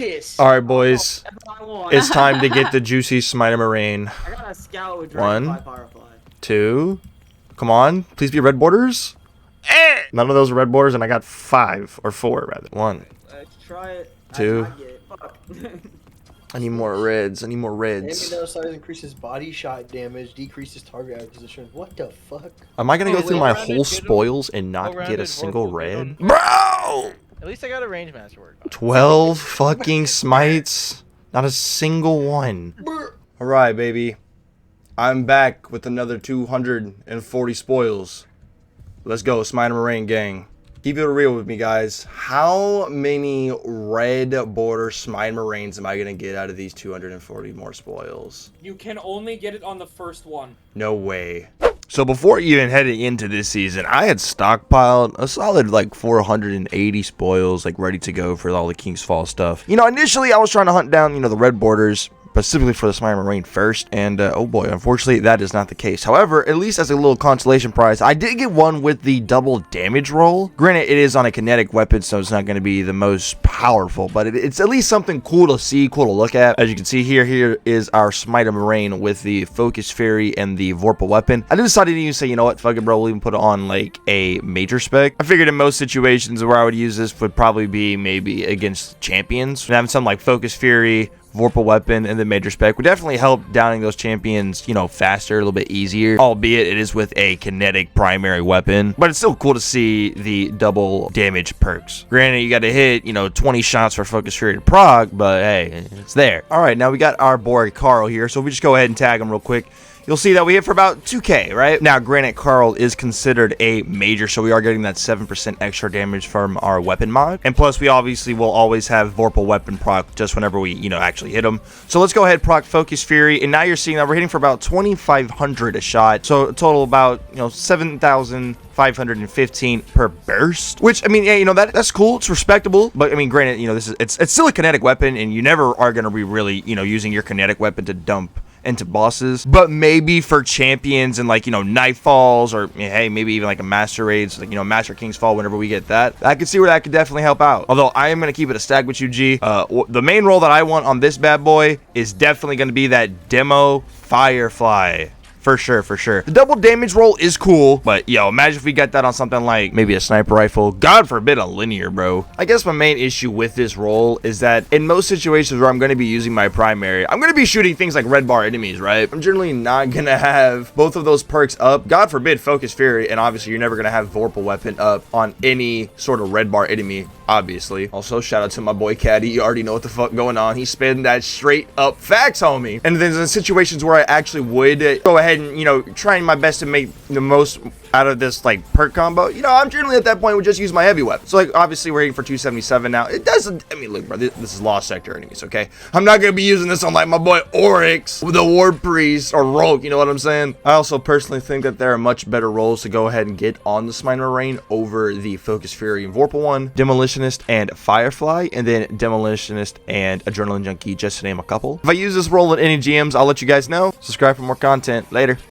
piss. All right, boys. Oh, It's time to get the juicy Smite of Merain. I got a scout with One, Firefly. 2. Come on, please be red borders. None of those are red borders, and I got 5 or 4 rather. 1. Let's try it. 2. Fuck. I need more reds. I need more Enemy reds. size increases body shot damage, decreases target acquisition. What the fuck? Am I gonna go through my well-rounded, whole good- spoils and not get a well-rounded, single workable, red? good Bro! At least I got a range master work. 12 fucking smites. Not a single one. Alright, baby. I'm back with another 240 spoils. Let's go, Smite of Merain gang. Keep it real with me, guys. How many red border Smite Merains am I going to get out of these 240 more spoils? You can only get it on the first one. No way. So before even heading into this season, I had stockpiled a solid like 480 spoils, like ready to go for all the King's Fall stuff. You know, initially I was trying to hunt down, you know, the red borders, specifically for the Smite of Merain first, and oh boy, unfortunately that is not the case. However, at least as a little consolation prize, I did get one with the double damage roll. Granted, it is on a kinetic weapon, so it's not going to be the most powerful, but it's at least something cool to see, cool to look at. As you can see here is our Smite of Merain with the Focus Fury and the Vorpal weapon. I decided to even say, you know what, fuck it, bro, we'll even put it on like a major spec. I figured in most situations where I would use this would probably be maybe against champions, and having something like Focus Fury, Vorpal weapon, and the major spec would definitely help downing those champions, you know, faster, a little bit easier, albeit it is with a kinetic primary weapon, but it's still cool to see the double damage perks. Granted, you got to hit, you know, 20 shots for Focus Fury to proc, but hey, it's there. All right, now we got our boy Carl here, so we just go ahead and tag him real quick. You'll see that we hit for about 2k, right? Now, granted, Carl is considered a major, so we are getting that 7% extra damage from our weapon mod. And plus, we obviously will always have Vorpal weapon proc just whenever we, you know, actually hit them. So let's go ahead, proc Focus Fury. And now you're seeing that we're hitting for about 2,500 a shot. So a total about, you know, 7,515 per burst. Which, I mean, yeah, you know, that's cool. It's respectable. But, I mean, granted, you know, it's still a kinetic weapon, and you never are going to be really, you know, using your kinetic weapon to dump into bosses, but maybe for champions and like, you know, Nightfalls, or hey, maybe even like a Master Raids, like, you know, Master King's Fall, whenever we get that, I can see where that could definitely help out. Although I am going to keep it a stack with you, G. The main role that I want on this bad boy is definitely going to be that demo Firefly. For sure, for sure. The double damage roll is cool, but yo, imagine if we got that on something like maybe a sniper rifle. God forbid a linear, bro. I guess my main issue with this roll is that in most situations where I'm going to be using my primary, I'm going to be shooting things like red bar enemies, right? I'm generally not going to have both of those perks up. God forbid Focus Fury, and obviously you're never going to have Vorpal weapon up on any sort of red bar enemy, obviously. Also, shout out to my boy Caddy. You already know what the fuck going on. He's spitting that straight up facts, homie. And then in situations where I actually would go ahead and, you know, trying my best to make the most out of this like perk combo, you know, I'm generally at that point would just use my heavy weapon. So like obviously we're hitting for 277 now. It doesn't, I mean, look, bro, this is Lost Sector enemies, okay? I'm not gonna be using this on like my boy Oryx, the Ward Priest, or Rogue, you know what I'm saying? I also personally think that there are much better roles to go ahead and get on the Smite of Merain over the Focus Fury and Vorpal one, Demolitionist and Firefly, and then Demolitionist and Adrenaline Junkie, just to name a couple. If I use this role in any GMs, I'll let you guys know. Subscribe for more content. Later.